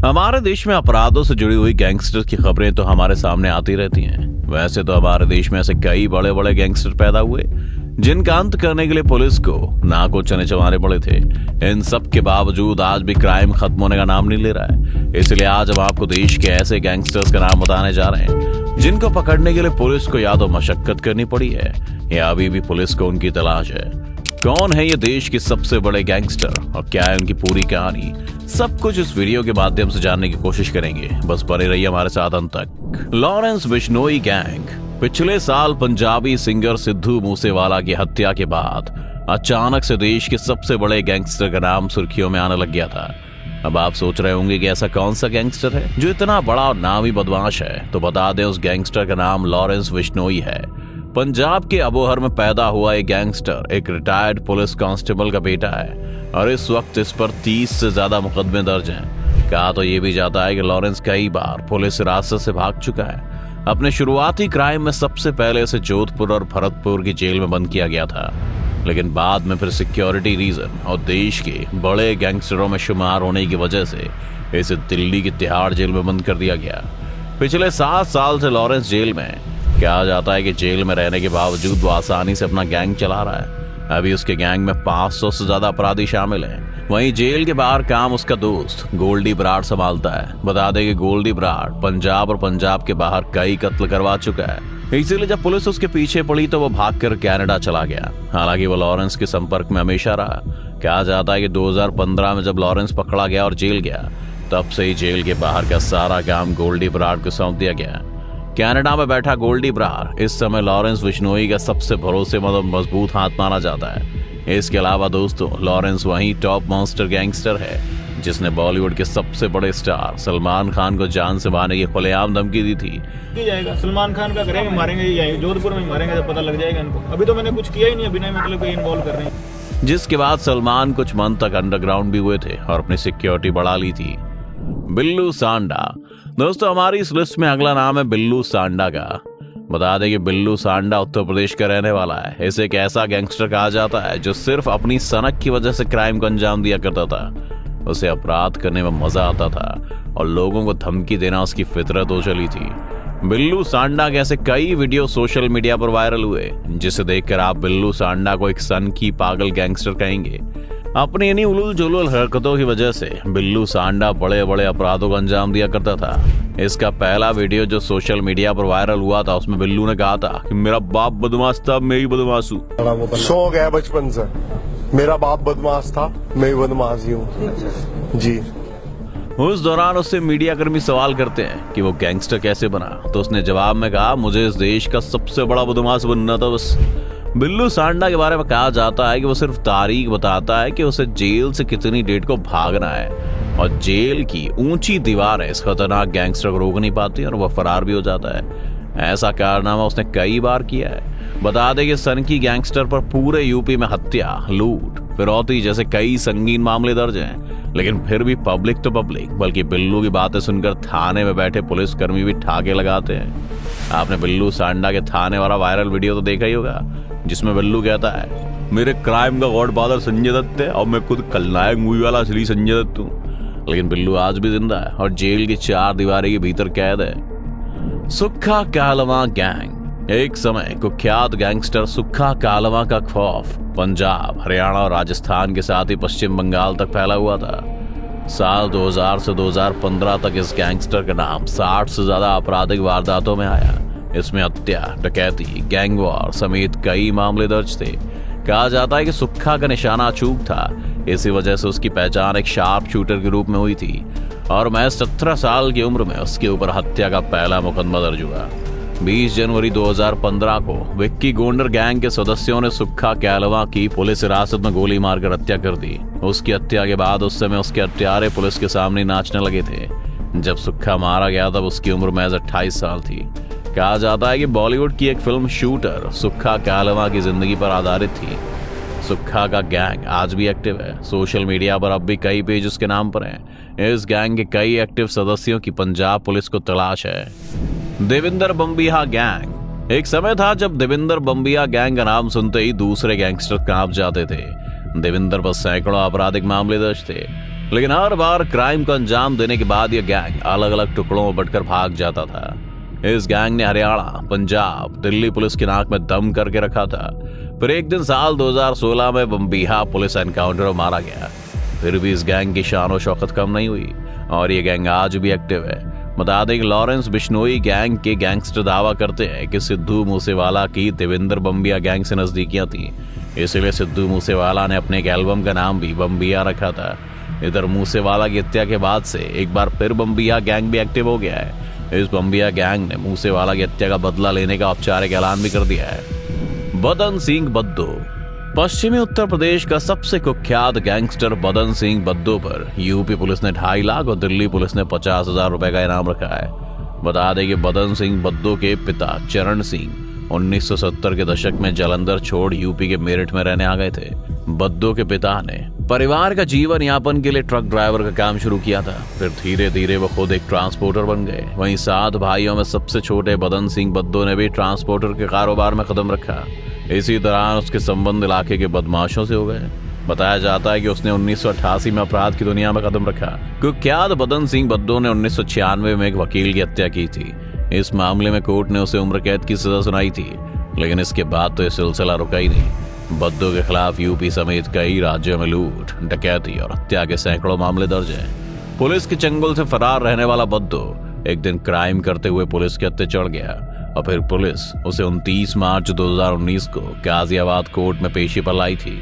हमारे देश में अपराधों से जुड़ी हुई गैंगस्टर की खबरें तो हमारे सामने आती रहती हैं। वैसे तो हमारे देश में ऐसे कई बड़े बड़े गैंगस्टर पैदा हुए जिनका अंत करने के लिए पुलिस को नाकों चने चबाने पड़े थे। इन सब के बावजूद आज भी क्राइम खत्म होने का नाम नहीं ले रहा है। इसलिए आज हम आपको देश के ऐसे गैंगस्टर्स का नाम बताने जा रहे हैं जिनको पकड़ने के लिए पुलिस को या तो मशक्कत करनी पड़ी है या अभी भी पुलिस को उनकी तलाश है। कौन है ये देश के सबसे बड़े गैंगस्टर और क्या है उनकी पूरी कहानी, सब कुछ इस वीडियो के माध्यम से जानने की कोशिश करेंगे। बस बने रहिए हमारे साथ अंत तक। Lawrence Bishnoi gang. पिछले साल पंजाबी सिंगर सिद्धू मूसेवाला की हत्या के बाद अचानक से देश के सबसे बड़े गैंगस्टर का नाम सुर्खियों में आने लग गया था। अब आप सोच रहे होंगे कि ऐसा कौन सा गैंगस्टर है जो इतना बड़ा और नामी बदमाश है, तो बता दें उस गैंगस्टर का नाम लॉरेंस बिश्नोई है। पंजाब के अबोहर में पैदा हुआ एक गैंगस्टर एक रिटायर्ड पुलिस कांस्टेबल का बेटा है और इस वक्त इस पर 30 से ज्यादा मुकदमे दर्ज हैं। कहा तो ये भी जाता है कि लॉरेंस कई बार पुलिस हिरासत से भाग चुका है। अपने शुरुआती क्राइम में सबसे पहले इसे जोधपुर और भरतपुर की जेल में बंद किया गया था, लेकिन बाद में फिर सिक्योरिटी रीजन और देश के बड़े गैंगस्टरों में शुमार होने की वजह से इसे दिल्ली की तिहाड़ जेल में बंद कर दिया गया। पिछले 7 साल से लॉरेंस जेल में। कहा जाता है कि जेल में रहने के बावजूद वो आसानी से अपना गैंग चला रहा है। अभी उसके गैंग में 500 से ज्यादा अपराधी शामिल हैं। वहीं जेल के बाहर काम उसका दोस्त गोल्डी बराड़ संभालता है। बता दें कि गोल्डी बराड़ पंजाब और पंजाब के बाहर कई कत्ल करवा चुका है। इसीलिए जब पुलिस उसके पीछे पड़ी तो वो भागकर कनाडा चला गया। हालांकि वो लॉरेंस के संपर्क में हमेशा रहा। कहा जाता है कि 2015 में जब लॉरेंस पकड़ा गया और जेल गया, तब से ही जेल के बाहर का सारा काम गोल्डी बराड़ को सौंप दिया गया। कनाडा में बैठा गोल्डी बराड़ इस समय लॉरेंस बिश्नोई का सबसे भरोसेमंद और मजबूत हाथ माना जाता है। इसके अलावा दोस्तों, लॉरेंस वही टॉप मॉन्स्टर गैंगस्टर है जिसने बॉलीवुड के सबसे बड़े स्टार सलमान खान को जान से मारने की खुलेआम धमकी दी थी। जाएगा सलमान खान का करेंगे, मारेंगे, यही जोधपुर में मारेंगे, जब पता लग जाएगा इनको। अभी तो मैंने कुछ किया ही नहीं, बिना मतलब कोई इन्वॉल्व कर रहे हैं। जिसके बाद सलमान कुछ मंथ तक अंडरग्राउंड भी हुए थे और अपनी सिक्योरिटी बढ़ा ली थी। बिल्लू सांडा। दोस्तों, हमारी इस लिस्ट में अगला नाम है बिल्लू सांडा का। बता दें कि बिल्लू सांडा उत्तर प्रदेश का रहने वाला है। इसे एक ऐसा गैंगस्टर कहा जाता है जो सिर्फ अपनी सनक की वजह से क्राइम को अंजाम दिया करता था। उसे अपराध करने में मजा आता था और लोगों को धमकी देना उसकी फितरत हो चली थी। बिल्लू सांडा के ऐसे कई वीडियो सोशल मीडिया पर वायरल हुए जिसे देखकर आप बिल्लू सांडा को एक सन की पागल गैंगस्टर कहेंगे। अपनी इन्हीं उलूल जुलूल हरकतों की वजह से बिल्लू सांडा बड़े बड़े अपराधों को अंजाम दिया करता था। इसका पहला वीडियो जो सोशल मीडिया पर वायरल हुआ था, उसमें बिल्लू ने कहा था कि मेरा बाप बदमाश था, मैं ही बदमाश हूँ। शौक है बचपन से, मेरा बाप बदमाश था, मैं ही बदमाश ही हूँ जी। उस दौरान उससे मीडिया कर्मी सवाल करते हैं कि वो गैंगस्टर कैसे बना, तो उसने जवाब में कहा, मुझे इस देश का सबसे बड़ा बदमाश बनना था बस। बिल्लू सांडा के बारे में कहा जाता है कि वो सिर्फ तारीख बताता है कि उसे जेल से कितनी डेट को भागना है और जेल की ऊंची दीवारें इस खतरनाक गैंगस्टर को रोक नहीं पाती और वह फरार भी हो जाता है। ऐसा कारनामा उसने कई बार किया है। बता दें कि सनकी गैंगस्टर पर पूरे यूपी में हत्या, लूट, फिरौती जैसे कई संगीन मामले दर्ज हैं, लेकिन फिर भी पब्लिक तो पब्लिक, बल्कि बिल्लू की बातें सुनकर थाने में बैठे पुलिसकर्मी भी ठाके लगाते हैं। आपने बिल्लू सांडा के थाने वाला वायरल वीडियो तो देखा ही होगा जिसमें बिल्लू कहता है, मेरे क्राइम का गॉडफादर संजय दत्त है और मैं खुद खलनायक मूवी वाला असली संजय दत्त हूँ। लेकिन बिल्लू आज भी जिंदा है और जेल की 4 दीवारी के भीतर कैद है। सुक्खा कालवा गैंग। एक समय कुख्यात गैंगस्टर सुक्खा कालवा का खौफ पंजाब, हरियाणा और राजस्थान के साथ ही पश्चिम बंगाल तक फैला हुआ था। साल 2000 से 2015 तक इस गैंगस्टर का नाम 60 से ज्यादा आपराधिक वारदातों में आया। इसमें हत्या, डकैती, गैंग वॉर समेत कई मामले दर्ज थे। कहा जाता है कि सुक्खा का निशाना अचूक था, इसी वजह से उसकी पहचान एक शार्प शूटर के रूप में हुई थी और महज 17 साल की उम्र में उसके ऊपर हत्या का पहला मुकदमा दर्ज हुआ। 20 जनवरी 2015 को विक्की गोंडर गैंग के सदस्यों ने सुक्खा कालवा की पुलिस हिरासत में गोली मारकर हत्या कर दी। उसकी हत्या के बाद उस समय उसके हत्यारे पुलिस के सामने नाचने लगे थे। जब सुक्खा मारा गया तब उसकी उम्र महज 28 साल थी। कहा जाता है कि बॉलीवुड की एक फिल्म शूटर सुक्खा कालवा की जिंदगी पर आधारित थी। सुक्खा का गैंग आज भी एक्टिव है। सोशल मीडिया पर अब भी कई पेज उसके नाम पर हैं। इस गैंग के कई एक्टिव सदस्यों की पंजाब पुलिस को तलाश है। देविंदर बम्बिया गैंग। एक समय था जब देविंदर बम्बिया गैंग का नाम सुनते ही दूसरे गैंगस्टर कांप जाते थे। देविंदर पर सैकड़ों आपराधिक मामले दर्ज थे। लेकिन हर बार क्राइम को अंजाम देने के बाद यह गैंग अलग अलग टुकड़ों में बंटकर भाग जाता था। इस गैंग ने हरियाणा, पंजाब, दिल्ली पुलिस की नाक में दम करके रखा था। फिर एक दिन साल 2016 में बम्बिहा पुलिस एनकाउंटर में मारा गया। फिर भी इस गैंग की शान और शौकत कम नहीं हुई और ये गैंग आज भी एक्टिव है। बता दें कि लॉरेंस बिश्नोई गैंग के गैंगस्टर दावा करते हैं कि सिद्धू मूसेवाला की देवेंद्र बम्बिया गैंग से नजदीकियां थी, इसलिए सिद्धू मूसेवाला ने अपने एक एल्बम का नाम भी बम्बिया रखा था। इधर मूसेवाला की हत्या के बाद से एक बार फिर बम्बिया गैंग भी एक्टिव हो गया है। इस बम्बिया गैंग ने मूसेवाला की हत्या का बदला लेने का औपचारिक ऐलान भी कर दिया है। बदन सिंह बद्दो। पश्चिमी उत्तर प्रदेश का सबसे कुख्यात गैंगस्टर बदन सिंह बद्दो पर यूपी पुलिस ने 2.5 लाख और दिल्ली पुलिस ने 50,000 रुपए का इनाम रखा है। बता दें कि बदन सिंह बद्दो के पिता चरण सिंह 1970 के दशक में जालंधर छोड़ यूपी के मेरठ में रहने आ गए थे। बद्दो के पिता ने परिवार का जीवन यापन के लिए ट्रक ड्राइवर का काम शुरू किया था। फिर धीरे धीरे वो खुद एक ट्रांसपोर्टर बन गए। वहीं 7 भाइयों में सबसे छोटे बदन सिंह बद्दो ने भी ट्रांसपोर्टर के कारोबार में कदम रखा। इसी दौरान उसके संबंध इलाके के बदमाशों से हो गए। बताया जाता है कि उसने 1988 में अपराध की दुनिया में कदम रखा। कुख्यात बदन सिंह बद्दो ने 1996 में एक वकील की हत्या की थी। इस मामले में कोर्ट ने उसे उम्र कैद की सजा सुनाई थी, लेकिन इसके बाद तो यह सिलसिला रुका ही नहीं। बद्दो के खिलाफ यूपी समेत कई राज्यों में लूट, डकैती और हत्या के सैकड़ों मामले दर्ज हैं। पुलिस के चंगुल से फरार रहने वाला बद्दो एक दिन क्राइम करते हुए पुलिस के हत्थे चढ़ गया और फिर पुलिस उसे 29 मार्च 2019 को गाजियाबाद कोर्ट में पेशी पर लाई थी।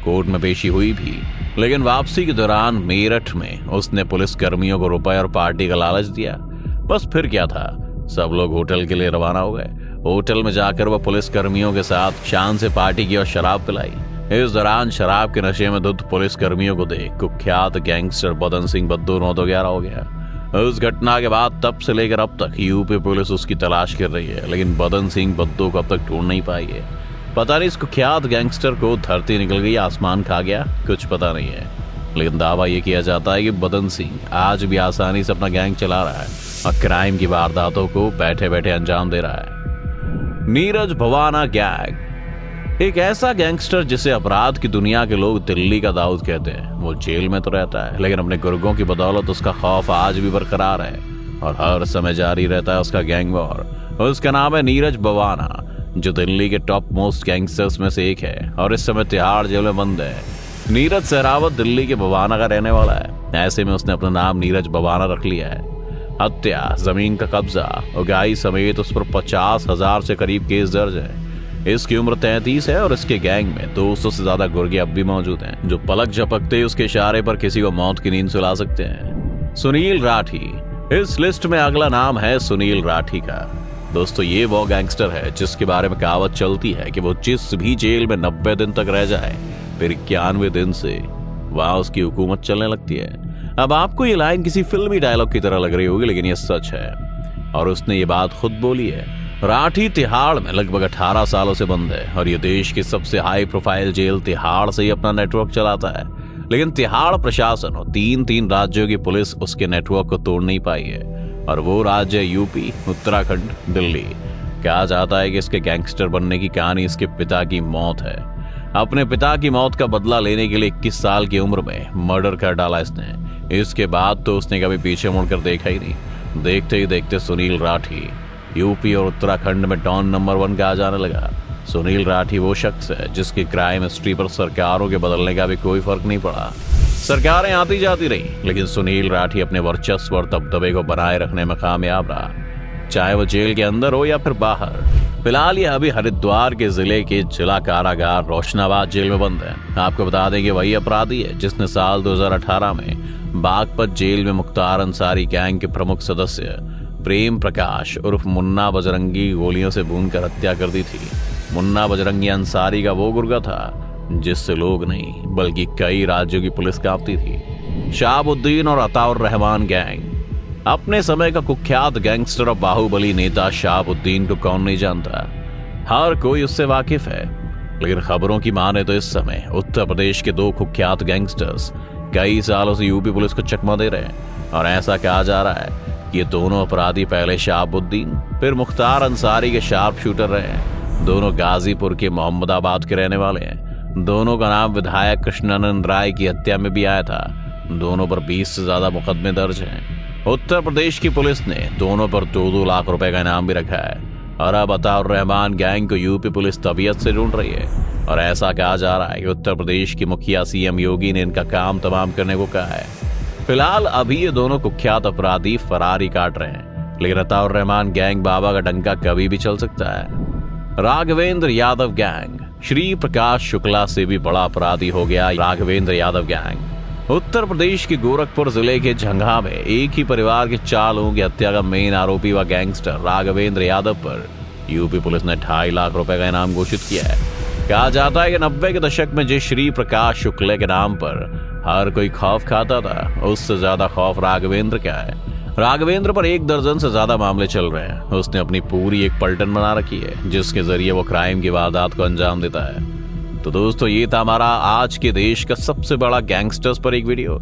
कोर्ट में पेशी हुई भी, लेकिन वापसी के दौरान मेरठ में उसने पुलिस कर्मियों को रुपए और पार्टी का लालच दिया। बस फिर क्या था, सब लोग होटल के लिए रवाना हो गए। होटल में जाकर वह पुलिस कर्मियों के साथ शान से पार्टी की और शराब पिलाई। इस दौरान शराब के नशे में धुत पुलिस कर्मियों को देख कुख्यात गैंगस्टर बदन सिंह बद्दो 9/11 हो गया। उस घटना के बाद तब से लेकर अब तक यूपी पुलिस उसकी तलाश कर रही है, लेकिन बदन सिंह बद्दो को अब तक ढूंढ नहीं पाई है। पता नहीं इस कुख्यात गैंगस्टर को धरती निकल गई, आसमान खा गया, कुछ पता नहीं है। लेकिन दावा यह किया जाता है कि बदन सिंह आज भी आसानी से अपना गैंग चला रहा है और क्राइम की वारदातों को बैठे बैठे अंजाम दे रहा है। नीरज भवाना गैंग एक ऐसा गैंगस्टर जिसे अपराध की दुनिया के लोग दिल्ली का दाऊद कहते हैं। वो जेल में तो रहता है, लेकिन अपने गुर्गों की बदौलत उसका खौफ आज भी बरकरार है और हर समय जारी रहता है उसका गैंग वॉर। उसका नाम है नीरज भवाना, जो दिल्ली के टॉप मोस्ट गैंगस्टर्स में से एक है और इस समय तिहाड़ जेल में बंद है। नीरज सहरावत दिल्ली के भवाना का रहने वाला है। ऐसे में उसने अपना नाम नीरज भवाना रख लिया है। हत्या, जमीन का कब्जा, उगाई समेत उस पर 50,000 से करीब केस दर्ज है। इसकी उम्र 33 है और इसके गैंग में 200 से ज्यादा गुर्गे अब भी मौजूद हैं, जो पलक झपकते ही उसके इशारे पर किसी को मौत की नींद सुला सकते हैं। सुनील राठी। इस लिस्ट में अगला नाम है सुनील राठी का। दोस्तों, ये वो गैंगस्टर है जिसके बारे में कहावत चलती है कि वो जिस भी जेल में 90 दिन तक रह जाए, फिर 91वें दिन से वहां उसकी हुकूमत चलने लगती है। अब आपको ये लाइन किसी फिल्मी डायलॉग की तरह लग रही होगी, लेकिन ये सच है और उसने ये बात खुद बोली है। राठी तिहाड़ में लगभग 18 सालों से बंद है और ये देश की सबसे हाई प्रोफाइल जेल तिहाड़ से ही अपना नेटवर्क चलाता है। लेकिन तिहाड़ प्रशासन और 3 राज्यों की पुलिस उसके नेटवर्क को तोड़ नहीं पाई है और वो राज्य यूपी, उत्तराखंड, दिल्ली। कहा जाता है कि इसके गैंगस्टर बनने की कहानी इसके पिता की मौत है। अपने पिता की मौत का बदला लेने के लिए 21 साल की उम्र में मर्डर कर डाला इसने। इसके बाद तो उसने कभी पीछे मुड़कर देखा ही नहीं। देखते ही देखते सुनील राठी यूपी और उत्तराखंड में डॉन नंबर 1 कहा जाने लगा। सुनील राठी वो शख्स है जिसकी क्राइम हिस्ट्री पर सरकारों के बदलने का भी कोई फर्क नहीं पड़ा। सरकारें आती जाती रही, लेकिन सुनील राठी अपने वर्चस्व और दबदबे को बनाए रखने में कामयाब रहा, चाहे वो जेल के अंदर हो या फिर बाहर। फिलहाल ये अभी हरिद्वार के जिले के जिला कारागार रोशनाबाद जेल में बंद है। आपको बता दें कि वही अपराधी है जिसने साल 2018 में बागपत जेल में मुख्तार अंसारी गैंग के प्रमुख सदस्य प्रेम प्रकाश उर्फ मुन्ना बजरंगी गोलियों से भूनकर हत्या कर दी थी। मुन्ना बजरंगी अंसारी का वो गुर्गा था जिससे लोग नहीं बल्कि कई राज्यों की पुलिस कांपती थी। शाहबुद्दीन और अताउर रहमान गैंग। अपने समय का कुख्यात गैंगस्टर और बाहुबली नेता शाहबुद्दीन को कौन नहीं जानता, हर कोई उससे वाकिफ है। लेकिन खबरों की माने तो इस समय उत्तर प्रदेश के 2 कुख्यात गैंगस्टर्स कई सालों से यूपी पुलिस को चकमा दे रहे हैं और ऐसा कहा जा रहा है कि ये दोनों अपराधी पहले शाहबुद्दीन फिर मुख्तार अंसारी के शार्प शूटर रहे हैं। दोनों गाजीपुर के मोहम्मदाबाद के रहने वाले हैं। दोनों का नाम विधायक कृष्णानंद राय की हत्या में भी आया था। दोनों पर 20 से ज्यादा मुकदमे दर्ज हैं। उत्तर प्रदेश की पुलिस ने दोनों पर 2-2 लाख रुपए का इनाम भी रखा है। और अब अताउर रहमान गैंग को यूपी पुलिस तबीयत से ढूंढ रही है और ऐसा कहा जा रहा है कि उत्तर प्रदेश की मुखिया सीएम योगी ने इनका काम तमाम करने को कहा है। फिलहाल अभी ये दोनों कुख्यात अपराधी फरारी काट रहे हैं, लेकिन अताउर रहमान गैंग बाबा का डंका कभी भी चल सकता है। राघवेंद्र यादव गैंग श्री प्रकाश शुक्ला से भी बड़ा अपराधी हो गया राघवेंद्र यादव गैंग। उत्तर प्रदेश के गोरखपुर जिले के झंगा में एक ही परिवार के 4 लोगों की हत्या का मेन आरोपी व गैंगस्टर राघवेंद्र यादव पर यूपी पुलिस ने 2.5 लाख रुपए का इनाम घोषित किया है। कहा जाता है कि 90 के दशक में जिस श्री प्रकाश शुक्ला के नाम पर हर कोई खौफ खाता था, उससे ज्यादा खौफ राघवेंद्र का है। राघवेंद्र पर 1 दर्जन से ज्यादा मामले चल रहे हैं। उसने अपनी पूरी एक पलटन बना रखी है जिसके जरिए वो क्राइम की वारदात को अंजाम देता है। तो दोस्तों, ये था हमारा आज के देश का सबसे बड़ा गैंगस्टर्स पर एक वीडियो।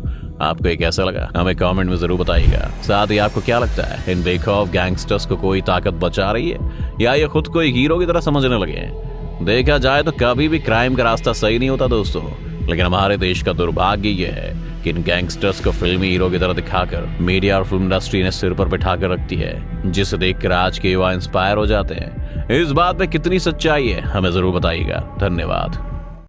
आपको ये कैसा लगा हमें कमेंट में जरूर बताइएगा। साथ ही आपको क्या लगता है, इन बेखौफ गैंगस्टर्स को कोई ताकत बचा रही है या ये खुद को एक हीरो की तरह समझने लगे हैं? देखा जाए तो कभी भी क्राइम का रास्ता सही नहीं होता दोस्तों, लेकिन हमारे देश का दुर्भाग्य ये है कि इन गैंगस्टर्स को फिल्मी हीरो की तरह दिखाकर मीडिया और फिल्म इंडस्ट्री ने सिर पर बिठा कर रखती है, जिसे देखकर आज के युवा इंस्पायर हो जाते हैं। इस बात में कितनी सच्चाई है हमें जरूर बताइएगा। धन्यवाद।